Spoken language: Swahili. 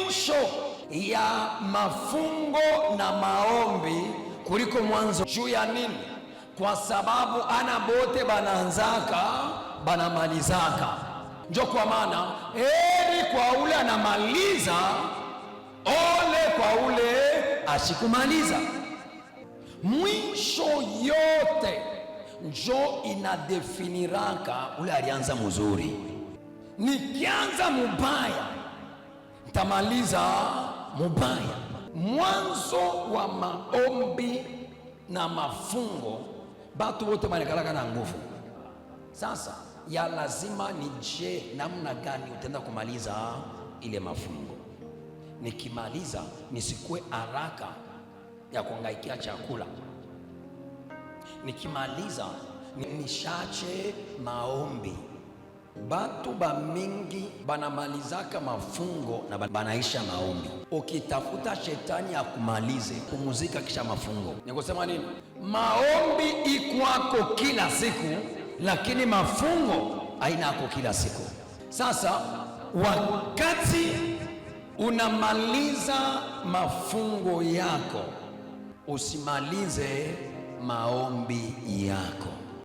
mwisho ya mafungo na maombi kuliko mwanzo. Juu ya nini? Kwa sababu ana bote banaanzaka banamalizaka. Njo kwa maana heri kwa ule anamaliza, ole kwa ule asikumaliza. Mwisho yote njo inadefiniraka ule alianza mzuri. Nikianza mubaya tamaliza mubaya. Mwanzo wa maombi na mafungo batu wote banakalaka na nguvu. Sasa ya lazima ni je, namna gani utaenda kumaliza ile mafungo? Nikimaliza nisikue haraka ya kuangaikia chakula. Nikimaliza nishache maombi. Batu ba mingi banamalizaka mafungo na banaisha maombi. Ukitafuta shetani ya kumalize kumuzika kisha mafungo, nikusema nini? Maombi ikwako kila siku, lakini mafungo hainako kila siku. Sasa wakati unamaliza mafungo yako, usimalize maombi yako.